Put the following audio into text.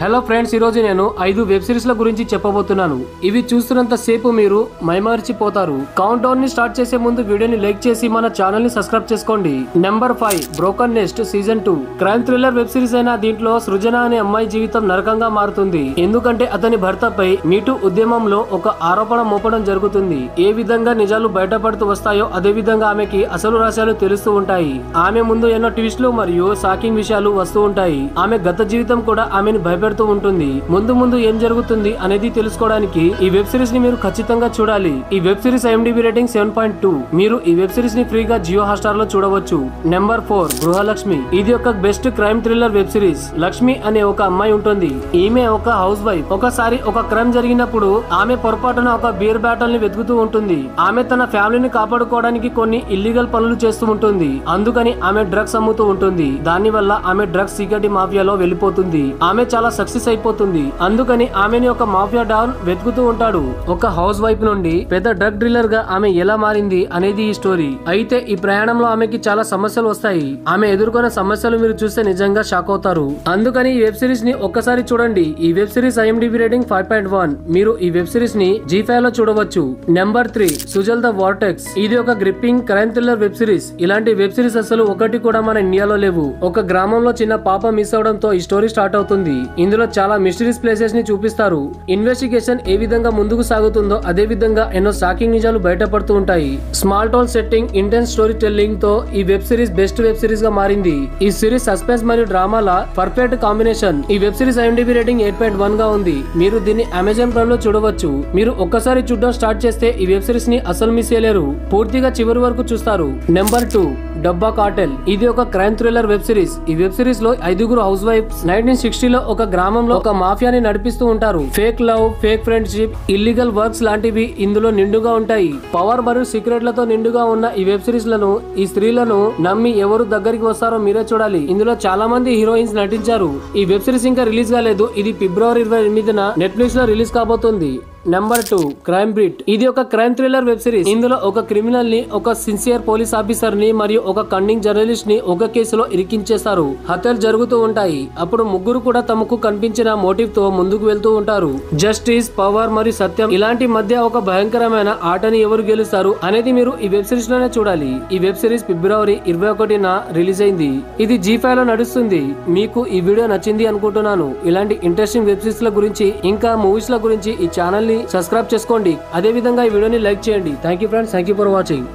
Hello friends, ఈ రోజు నేను 5 వెబ్ సిరీస్ ల గురించి చెప్పబోతున్నాను. ఇవి చూస్తున్నంత సేపు మీరు మైమరిచిపోతారు. కౌంట్ డౌన్ ని స్టార్ట్ చేసే ముందు వీడియోని లైక్ చేసి మన ఛానల్ ని సబ్స్క్రైబ్ చేసుకోండి. Number 5 broken nest season 2 crime thriller web series అయిన దీంట్లో సృజన అనే అమ్మాయి జీవితం నరకంగా మారుతుంది. ఎందుకంటే అతని భర్తపై మీటూ ఉద్యమంలో ఒక ఆరోపణ మోపడం జరుగుతుంది. ఏ విధంగా నిజాలు బయటపడుతూ వస్తాయో అదే విధంగా ఆమెకి అసలు రహస్యాలు తెలుస్తూ ఉంటాయి. ఆమె ముందు ఎన్నో ట్విస్టులు మరియు షాకింగ్ విషయాలు వస్తూ ఉంటాయి. ఆమె గత జీవితం కూడా ఆమెను భయపెడుతూ ఉంటుంది. ముందు ముందు ఏం జరుగుతుంది అనేది తెలుసుకోవడానికి ఈ వెబ్ సిరీస్ ని మీరు ఖచ్చితంగా చూడాలి. ఈ వెబ్ సిరీస్ IMDb రేటింగ్ 7.2. మీరు ఈ వెబ్ సిరీస్ ని ఫ్రీగా జియో హాట్‌స్టార్ లో చూడవచ్చు. నెంబర్ 4 గృహలక్ష్మి. ఇది ఒక best crime thriller web series. Lakshmi అనే ఒక అమ్మాయి ఉంటుంది. ఈమె ఒక హౌస్ వైఫ్. ఒకసారి ఒక క్రైమ్ జరిగినప్పుడు ఆమె పొరపాటున ఒక బీర్ బ్యాటల్ ని వెతుకుతూ ఉంటుంది. ఆమె తన ఫ్యామిలీని కాపాడుకోవడానికి కొన్ని ఇల్లీగల్ పనులు చేస్తూ ఉంటుంది. అందుకని ఆమె డ్రగ్స్ అమ్ముతూ ఉంటుంది. దాని వల్ల ఆమె డ్రగ్స్ సీక్రెట్ మాఫియాలో వెళ్ళిపోతుంది. ఆమె చాలా సక్సెస్ అయిపోతుంది. అందుకని ఆమెని ఒక మాఫియా డాన్ వెతుకుతూ ఉంటాడు. ఒక హౌస్ వైఫ్ నుండి పెద్ద డ్రగ్ డీలర్ గా ఆమె ఎలా మారింది అనేది ఈ స్టోరీ. అయితే ఈ ప్రయాణంలో ఆమెకి చాలా సమస్యలు వస్తాయి. ఆమె ఎదుర్కొన్న సమస్యలు మీరు చూస్తే నిజంగా షాక్ అవుతారు. అందుకని ఈ వెబ్ సిరీస్ ని ఒక్కసారి చూడండి. ఈ వెబ్ సిరీస్ IMDb రేటింగ్ 5.1. మీరు ఈ వెబ్ సిరీస్ ని G5 లో చూడవచ్చు. Number 3 Suzhal the vortex. ఇది ఒక gripping crime thriller web series. ఇలాంటి వెబ్ సిరీస్ అసలు ఒకటి కూడా మన ఇండియాలో లేవు. ఒక గ్రామంలో చిన్న పాప మిస్ అవడంతో ఈ స్టోరీ స్టార్ట్ అవుతుంది. ఇందులో చాలా మిస్టరీస్ ప్లేసెస్ ని చూపిస్తారు. ఇన్వెస్టిగేషన్ ఏ విధంగా ముందుకు సాగుతుందో అదే విధంగా ఎన్నో షాకింగ్ నిజాలు బయటపడుతూ ఉంటాయి. Small town setting, intense story telling తో ఈ web series best web series గా మారింది. ఈ సిరీస్ సస్పెన్స్ మరియు డ్రామాల పర్ఫెక్ట్ కాంబినేషన్. ఈ వెబ్ సిరీస్ IMDb రేటింగ్ 8.1 గా ఉంది. మీరు దీన్ని అమెజాన్ ప్రైమ్ లో చూడవచ్చు. మీరు ఒక్కసారి చూడడం స్టార్ట్ చేస్తే ఈ వెబ్ సిరీస్ ని అసలు మిస్ చేయలేరు. పూర్తిగా చివరి వరకు చూస్తారు. నెంబర్ 2 డబ్బా కార్టెల్. ఇది ఒక క్రైమ్ థ్రిల్లర్ వెబ్ సిరీస్. ఈ వెబ్ సిరీస్ లో 5 హౌస్ వైఫ్స్ 1960 లో ఒక గ్రామంలో ఒక మాఫియాని నడిపిస్తూ ఉంటారు. Fake love, fake friendship, illegal works లాంటివి ఇందులో నిండుగా ఉంటాయి. పవర్ మరియు సీక్రెట్లతో నిండుగా ఉన్న ఈ వెబ్ సిరీస్ లను, ఈ స్త్రీలను నమ్మి ఎవరు దగ్గరికి వస్తారో మీరే చూడాలి. ఇందులో చాలా మంది హీరోయిన్స్ నటించారు. ఈ వెబ్ సిరీస్ ఇంకా రిలీజ్ కాలేదు. ఇది ఫిబ్రవరి 28న నెట్ఫ్లిక్స్ లో రిలీజ్ కాబోతుంది. Number 2 crime beat. ఇది ఒక క్రైమ్ థ్రిల్లర్ వెబ్ సిరీస్. ఇందులో ఒక క్రిమినల్ ని, ఒక సిన్సియర్ పోలీస్ ఆఫీసర్ ని మరియు ఒక కన్నింగ్ జర్నలిస్ట్ ని ఒక కేసులో ఇరికించేస్తారు. హత్యలు జరుగుతూ ఉంటాయి. అప్పుడు ముగ్గురు కూడా తమకు కనిపించిన మోటివ్ తో ముందుకు వెళ్తూ ఉంటారు. జస్టిస్, పవర్ మరియు సత్యం ఇలాంటి మధ్య ఒక భయంకరమైన ఆటని ఎవరు గెలుస్తారు అనేది మీరు ఈ వెబ్ సిరీస్ లోనే చూడాలి. ఈ వెబ్ సిరీస్ ఫిబ్రవరి 21న రిలీజ్ అయింది. ఇది G5 లో నడుస్తుంది. మీకు ఈ వీడియో నచ్చింది అనుకుంటున్నాను. ఇలాంటి ఇంట్రెస్టింగ్ వెబ్ సిరీస్ ల గురించి ఇంకా మూవీస్ ల గురించి ఈ ఛానల్ ని సబ్స్క్రైబ్ చేసుకోండి. అదే విధంగా ఈ వీడియోని లైక్ చేయండి. Thank you friends. Thank you for watching.